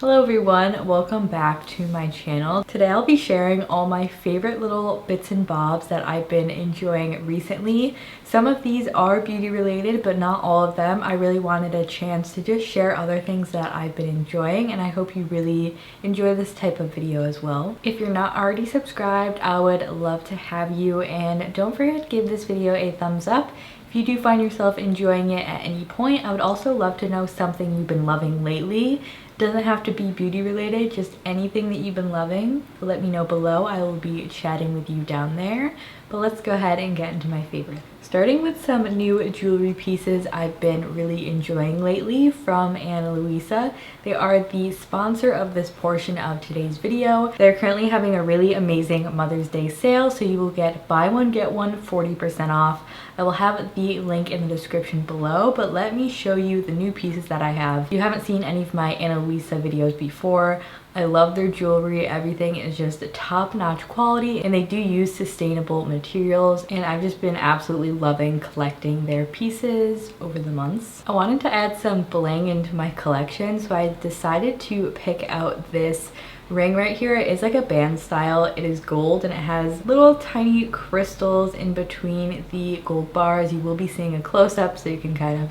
Hello everyone, welcome back to my channel. Today I'll be sharing all my favorite little bits and bobs that I've been enjoying recently. Some of these are beauty related, but not all of them. I really wanted a chance to just share other things that I've been enjoying, and I hope you really enjoy this type of video as well. If you're not already subscribed, I would love to have you, and don't forget to give this video a thumbs up. If you do find yourself enjoying it at any point, I would also love to know something you've been loving lately. Doesn't have to be beauty related, just anything that you've been loving. Let me know below. I will be chatting with you down there. But let's go ahead and get into my favorites. Starting with some new jewelry pieces I've been really enjoying lately from Ana Luisa. They are the sponsor of this portion of today's video. They're currently having a really amazing Mother's Day sale, so you will get buy one get one 40% off. I will have the link in the description below, but let me show you the new pieces that I have. If you haven't seen any of my Ana Luisa videos before, I love their jewelry. Everything is just top-notch quality, and they do use sustainable materials, and I've just been absolutely loving collecting their pieces over the months. I wanted to add some bling into my collection, so I decided to pick out this ring right here. It is like a band style. It is gold and it has little tiny crystals in between the gold bars. You will be seeing a close-up so you can kind of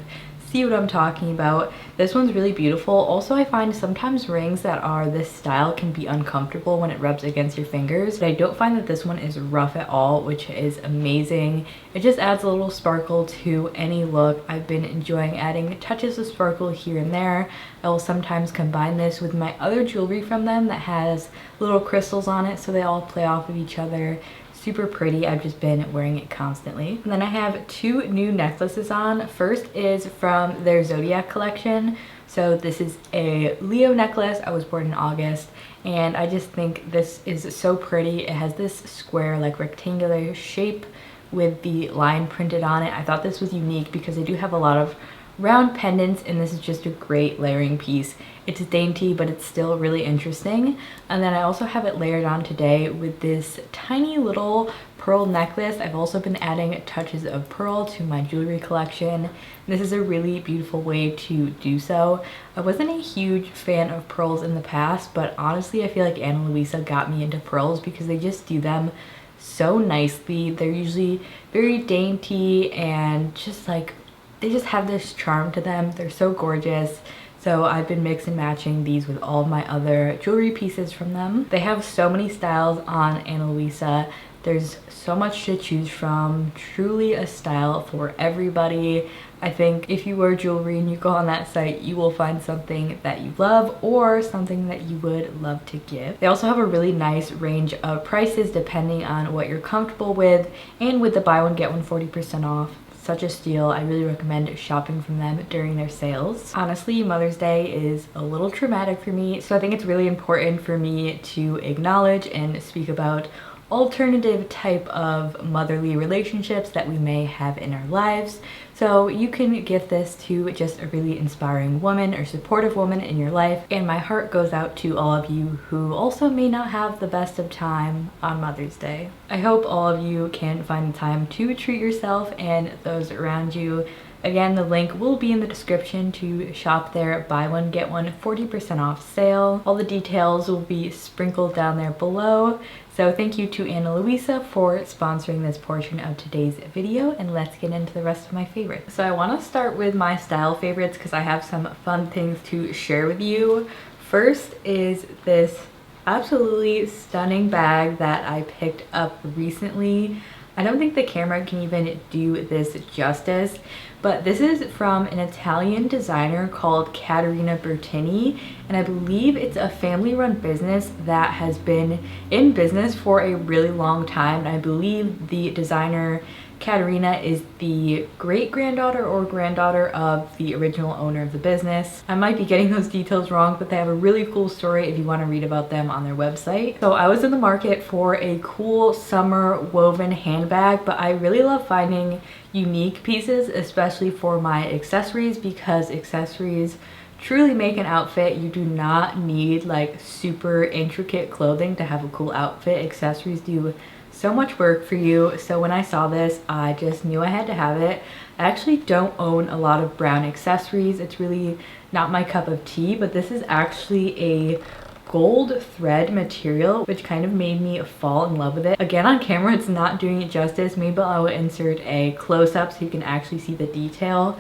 see what I'm talking about. This one's really beautiful. Also, I find sometimes rings that are this style can be uncomfortable when it rubs against your fingers, but I don't find that this one is rough at all, which is amazing. It just adds a little sparkle to any look. I've been enjoying adding touches of sparkle here and there. I will sometimes combine this with my other jewelry from them that has little crystals on it, so they all play off of each other. Super pretty. I've just been wearing it constantly. And then I have two new necklaces on. First is from their Zodiac collection. So this is a Leo necklace. I was born in August, and I just think this is so pretty. It has this square, like rectangular shape with the line printed on it. I thought this was unique because they do have a lot of round pendants, and this is just a great layering piece. It's dainty, but it's still really interesting. And then I also have it layered on today with this tiny little pearl necklace. I've also been adding touches of pearl to my jewelry collection. This is a really beautiful way to do so. I wasn't a huge fan of pearls in the past, but honestly I feel like Ana Luisa got me into pearls because they just do them so nicely. They're usually very dainty and just like, they just have this charm to them. They're so gorgeous. So I've been mix and matching these with all of my other jewelry pieces from them. They have so many styles on Ana Luisa. There's so much to choose from. Truly a style for everybody. I think if you wear jewelry and you go on that site, you will find something that you love or something that you would love to give. They also have a really nice range of prices depending on what you're comfortable with, and with the buy one get one 40% off. Such a steal. I really recommend shopping from them during their sales. Honestly, Mother's Day is a little traumatic for me, so I think it's really important for me to acknowledge and speak about alternative type of motherly relationships that we may have in our lives. So you can gift this to just a really inspiring woman or supportive woman in your life, and my heart goes out to all of you who also may not have the best of time on Mother's Day. I hope all of you can find the time to treat yourself and those around you. Again, the link will be in the description to shop their buy one get one 40% off sale. All the details will be sprinkled down there below. So thank you to Ana Luisa for sponsoring this portion of today's video, and let's get into the rest of my favorites. So I want to start with my style favorites because I have some fun things to share with you. First is this absolutely stunning bag that I picked up recently. I don't think the camera can even do this justice, but this is from an Italian designer called Caterina Bertini, and I believe it's a family-run business that has been in business for a really long time. And I believe the designer Caterina is the great-granddaughter or granddaughter of the original owner of the business. I might be getting those details wrong, but they have a really cool story if you want to read about them on their website. So I was in the market for a cool summer woven handbag, but I really love finding unique pieces, especially for my accessories, because accessories truly make an outfit. You do not need like super intricate clothing to have a cool outfit. Accessories do so much work for you. So when I saw this, I just knew I had to have it. I actually don't own a lot of brown accessories. It's really not my cup of tea, but this is actually a gold thread material, which kind of made me fall in love with it. Again, on camera, it's not doing it justice. Maybe I will insert a close-up so you can actually see the detail.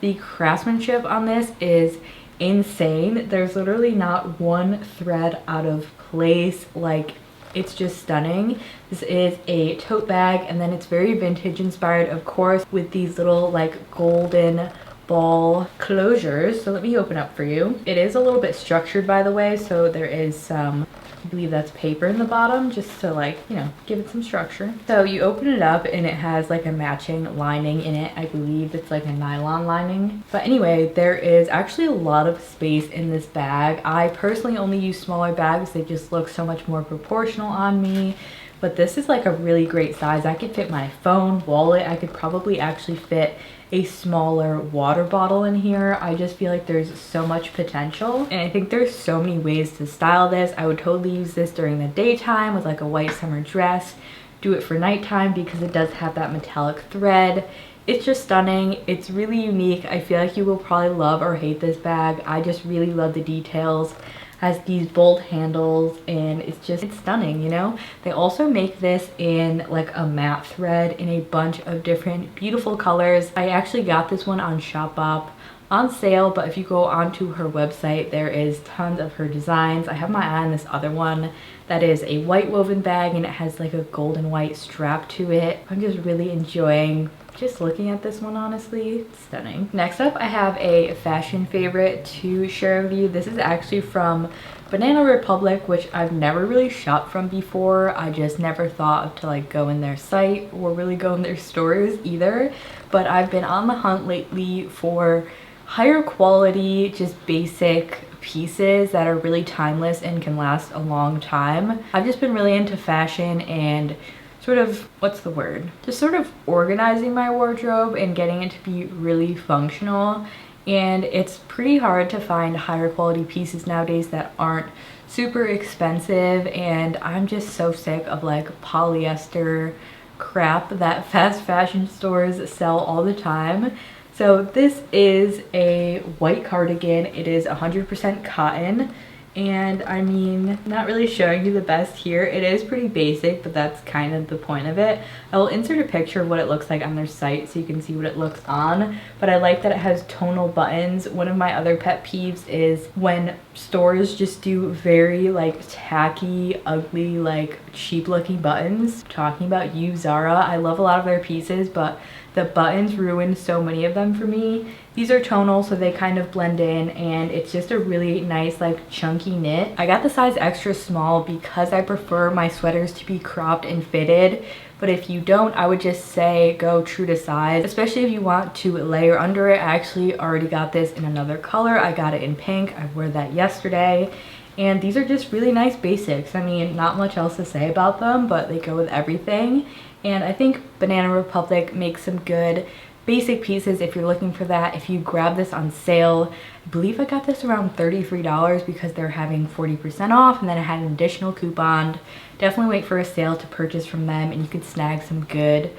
The craftsmanship on this is insane. There's literally not one thread out of place. Like, it's just stunning. This is a tote bag, and then it's very vintage inspired, of course, with these little like golden ball closures. So let me open up for you. It is a little bit structured, by the way, so there is some, I believe that's paper in the bottom, just to like, you know, give it some structure. So you open it up and it has like a matching lining in it. I believe it's like a nylon lining. But anyway, there is actually a lot of space in this bag. I personally only use smaller bags. They just look so much more proportional on me. But this is like a really great size. I could fit my phone, wallet. I could probably actually fit a smaller water bottle in here. I just feel like there's so much potential, and I think there's so many ways to style this. I would totally use this during the daytime with like a white summer dress, do it for nighttime because it does have that metallic thread. It's just stunning. It's really unique. I feel like you will probably love or hate this bag. I just really love the details. Has these bold handles, and it's stunning, you know. They also make this in like a matte thread in a bunch of different beautiful colors. I actually got this one on Shopbop on sale, but if you go onto her website, there is tons of her designs. I have my eye on this other one that is a white woven bag, and it has like a gold and white strap to it. I'm just really enjoying just looking at this one, honestly. It's stunning. Next up, I have a fashion favorite to share with you. This is actually from Banana Republic, which I've never really shopped from before. I just never thought to like go in their site or really go in their stores either. But I've been on the hunt lately for higher quality, just basic pieces that are really timeless and can last a long time. I've just been really into fashion and sort of, what's the word? Just sort of organizing my wardrobe and getting it to be really functional. And it's pretty hard to find higher quality pieces nowadays that aren't super expensive. And I'm just so sick of like polyester crap that fast fashion stores sell all the time. So this is a white cardigan. It is 100% cotton. And I mean, not really showing you the best here. It is pretty basic, but that's kind of the point of it. I will insert a picture of what it looks like on their site so you can see what it looks on. But I like that it has tonal buttons. One of my other pet peeves is when stores just do very like tacky, ugly, like cheap looking buttons. Talking about you, Zara. I love a lot of their pieces, but the buttons ruin so many of them for me. These are tonal, so they kind of blend in, and it's just a really nice like chunky knit. I got the size extra small because I prefer my sweaters to be cropped and fitted. But if you don't, I would just say go true to size, especially if you want to layer under it. I actually already got this in another color. I got it in pink. I wore that yesterday. And these are just really nice basics. I mean, not much else to say about them, but they go with everything. And I think Banana Republic makes some good basic pieces if you're looking for that. If you grab this on sale, I believe I got this around $33 because they're having 40% off, and then I had an additional coupon. Definitely wait for a sale to purchase from them, and you could snag some good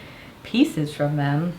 pieces from them.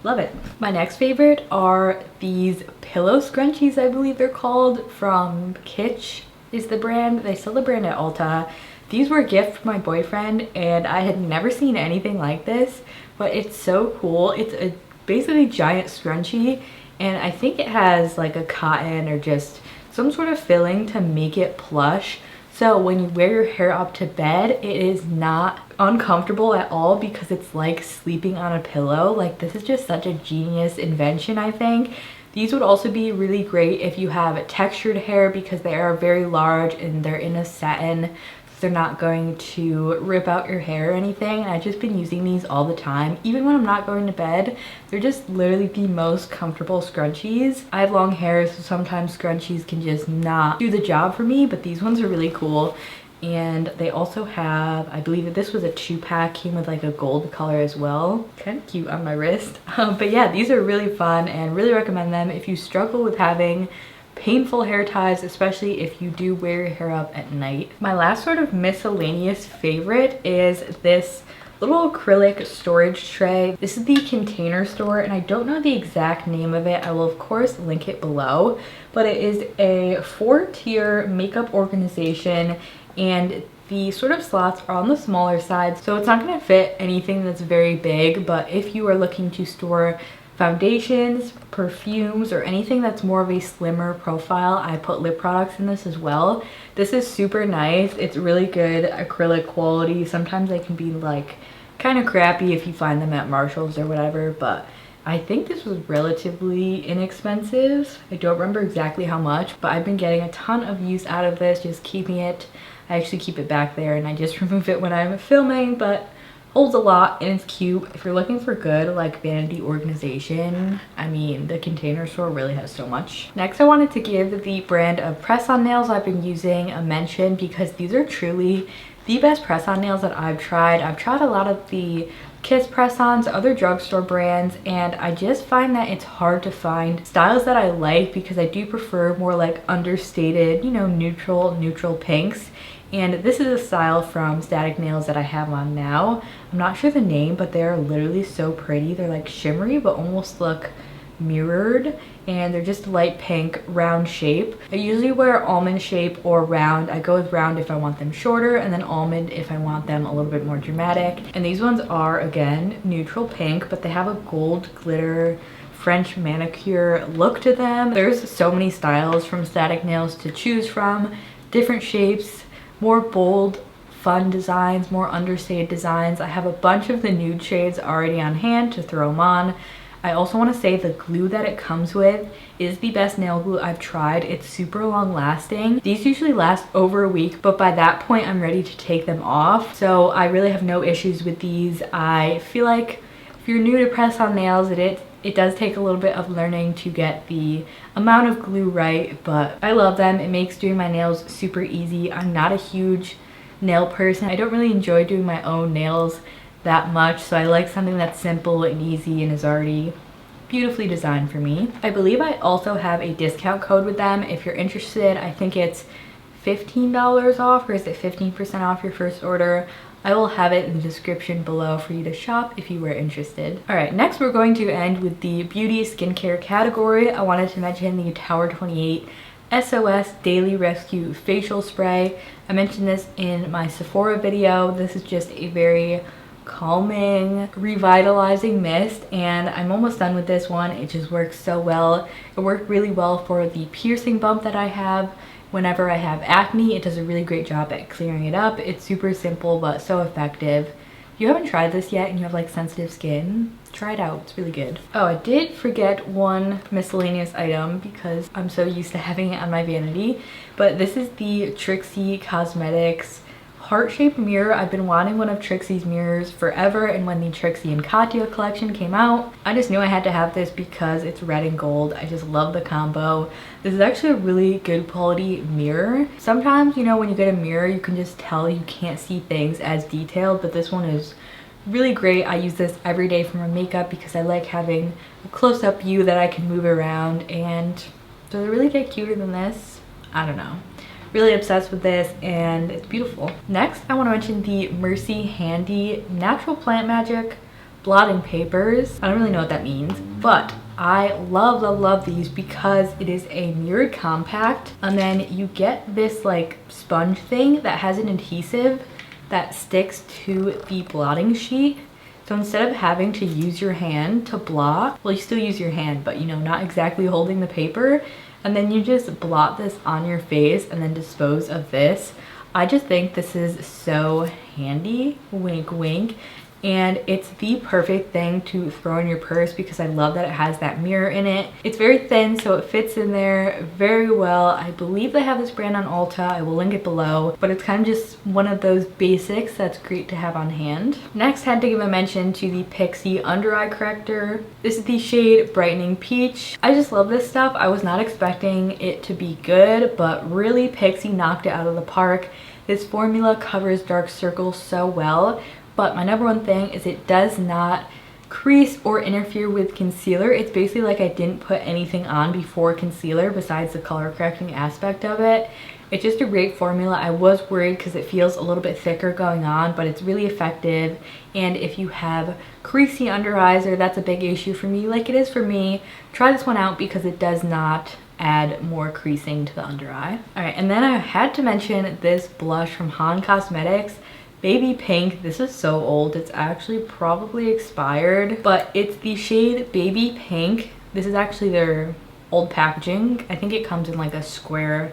Love it. My next favorite are these pillow scrunchies, I believe they're called, from Kitsch is the brand. They sell the brand at Ulta. These were a gift from my boyfriend, and I had never seen anything like this, but it's so cool. It's a basically giant scrunchie, and I think it has like a cotton or just some sort of filling to make it plush. So when you wear your hair up to bed, it is not uncomfortable at all because it's like sleeping on a pillow. Like, this is just such a genius invention, I think. These would also be really great if you have textured hair because they are very large and they're in a satin. They're not going to rip out your hair or anything. And I've just been using these all the time. Even when I'm not going to bed, they're just literally the most comfortable scrunchies. I have long hair, so sometimes scrunchies can just not do the job for me, but these ones are really cool. And they also have, I believe that this was a 2-pack, came with like a gold color as well. Kind of cute on my wrist. But yeah, these are really fun and really recommend them if you struggle with having painful hair ties, especially if you do wear your hair up at night. My last sort of miscellaneous favorite is this little acrylic storage tray. This is the Container Store, and I don't know the exact name of it. I will of course link it below, but it is a 4-tier makeup organization, and the sort of slots are on the smaller side, so it's not going to fit anything that's very big. But if you are looking to store foundations, perfumes, or anything that's more of a slimmer profile, I put lip products in this as well. This is super nice. It's really good acrylic quality. Sometimes they can be like kind of crappy if you find them at Marshall's or whatever, but I think this was relatively inexpensive. I don't remember exactly how much, but I've been getting a ton of use out of this, just keeping it. I actually keep it back there and I just remove it when I'm filming, but holds a lot and it's cute. If you're looking for good like vanity organization, I mean, the Container Store really has so much. Next, I wanted to give the brand of press-on nails I've been using a mention, because these are truly the best press-on nails that I've tried. I've tried a lot of the Kiss press-ons, other drugstore brands, and I just find that it's hard to find styles that I like, because I do prefer more like understated, you know, neutral pinks. And this is a style from Static Nails that I have on now. I'm not sure the name, but they're literally so pretty. They're like shimmery, but almost look mirrored, and they're just light pink, round shape. I usually wear almond shape or round. I go with round if I want them shorter, and then almond if I want them a little bit more dramatic. And these ones are, again, neutral pink, but they have a gold glitter French manicure look to them. There's so many styles from Static Nails to choose from, different shapes, more bold, fun designs, more understated designs. I have a bunch of the nude shades already on hand to throw them on. I also want to say the glue that it comes with is the best nail glue I've tried. It's super long lasting. These usually last over a week, but by that point I'm ready to take them off. So I really have no issues with these. I feel like if you're new to press on nails, it does take a little bit of learning to get the amount of glue right, but I love them. It makes doing my nails super easy. I'm not a huge nail person. I don't really enjoy doing my own nails that much, so I like something that's simple and easy and is already beautifully designed for me. I believe I also have a discount code with them. If you're interested, I think it's $15 off, or is it 15% off your first order? I will have it in the description below for you to shop if you were interested. All right, next we're going to end with the beauty skincare category. I wanted to mention the Tower 28 SOS Daily Rescue Facial Spray. I mentioned this in my Sephora video. This is just a very calming, revitalizing mist, and I'm almost done with this one. It just works so well. It worked really well for the piercing bump that I have. Whenever I have acne, it does a really great job at clearing it up. It's super simple but so effective. If you haven't tried this yet and you have like sensitive skin, try it out. It's really good. Oh, I did forget one miscellaneous item because I'm so used to having it on my vanity, but this is the Trixie Cosmetics heart-shaped mirror. I've been wanting one of Trixie's mirrors forever, and when the Trixie and Katya collection came out, I just knew I had to have this because it's red and gold. I just love the combo. This is actually a really good quality mirror. Sometimes, you know, when you get a mirror, you can just tell you can't see things as detailed, but this one is really great. I use this every day for my makeup because I like having a close-up view that I can move around, and does it really get cuter than this? I don't know. Really obsessed with this, and it's beautiful. Next, I want to mention the Mercy Handy Natural Plant Magic blotting papers. I don't really know what that means, but I love these because it is a mirrored compact, and then you get this like sponge thing that has an adhesive that sticks to the blotting sheet. So instead of having to use your hand to blot, well, you still use your hand, but you know, not exactly holding the paper, and then you just blot this on your face and then dispose of this. I just think this is so handy, wink wink, and it's the perfect thing to throw in your purse because I love that it has that mirror in it. It's very thin, so it fits in there very well. I believe they have this brand on Ulta. I will link it below, but it's kind of just one of those basics that's great to have on hand. Next, had to give a mention to the Pixi under eye corrector. This is the shade Brightening Peach. I just love this stuff. I was not expecting it to be good, but really Pixi knocked it out of the park. This formula covers dark circles so well. But my number one thing is it does not crease or interfere with concealer. It's basically like I didn't put anything on before concealer besides the color correcting aspect of it. It's just a great formula. I was worried because it feels a little bit thicker going on, but it's really effective. And if you have creasy under eyes, or that's a big issue for me like it is for me, try this one out because it does not add more creasing to the under eye. Alright, and then I had to mention this blush from Han Cosmetics, Baby Pink. This is so old, it's actually probably expired, but it's the shade Baby Pink. This is actually their old packaging. I think it comes in like a square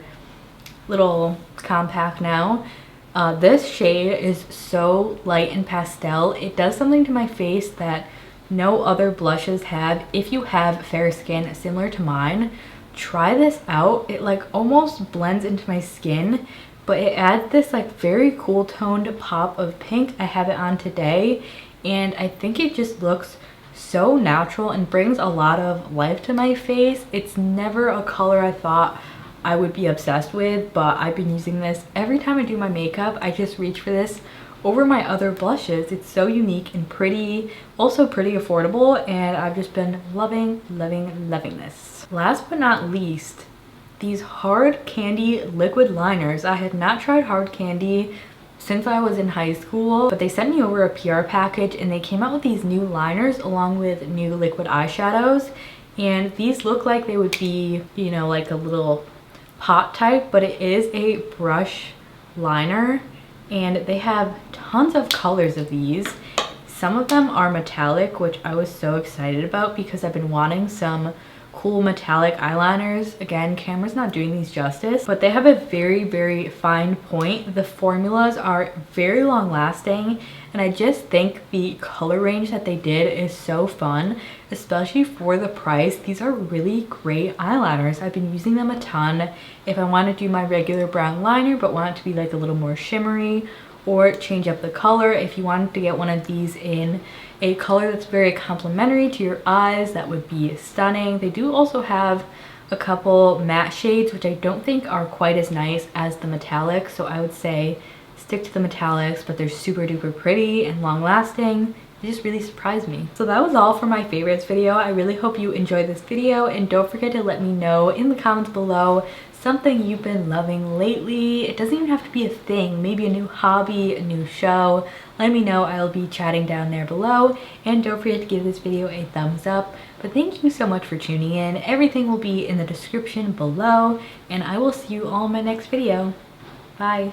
little compact now. This shade is so light and pastel. It does something to my face that no other blushes have. If you have fair skin similar to mine, try this out. It like almost blends into my skin, but it adds this like very cool toned pop of pink. I have it on today and I think it just looks so natural and brings a lot of life to my face. It's never a color I thought I would be obsessed with, but I've been using this every time I do my makeup. I just reach for this over my other blushes. It's so unique and pretty, also pretty affordable, and I've just been loving this. Last but not least, these hard candy liquid liners. I had not tried hard candy since I was in high school, but they sent me over a PR package and they came out with these new liners along with new liquid eyeshadows, and these look like they would be, you know, like a little pot type, but it is a brush liner and they have tons of colors of these. Some of them are metallic, which I was so excited about because I've been wanting some cool metallic eyeliners. Again, camera's not doing these justice, but they have a very fine point. The formulas are very long lasting, and I just think the color range that they did is so fun, especially for the price. These are really great eyeliners. I've been using them a ton if I want to do my regular brown liner but want it to be like a little more shimmery, or change up the color. If you wanted to get one of these in a color that's very complementary to your eyes, that would be stunning. They do also have a couple matte shades, which I don't think are quite as nice as the metallics, so I would say stick to the metallics, but they're super duper pretty and long lasting. It just really surprised me. So that was all for my favorites video. I really hope you enjoyed this video, and don't forget to let me know in the comments below something you've been loving lately. It doesn't even have to be a thing, maybe a new hobby, a new show. Let me know. I'll be chatting down there below, and don't forget to give this video a thumbs up. But thank you so much for tuning in. Everything will be in the description below, and I will see you all in my next video. Bye.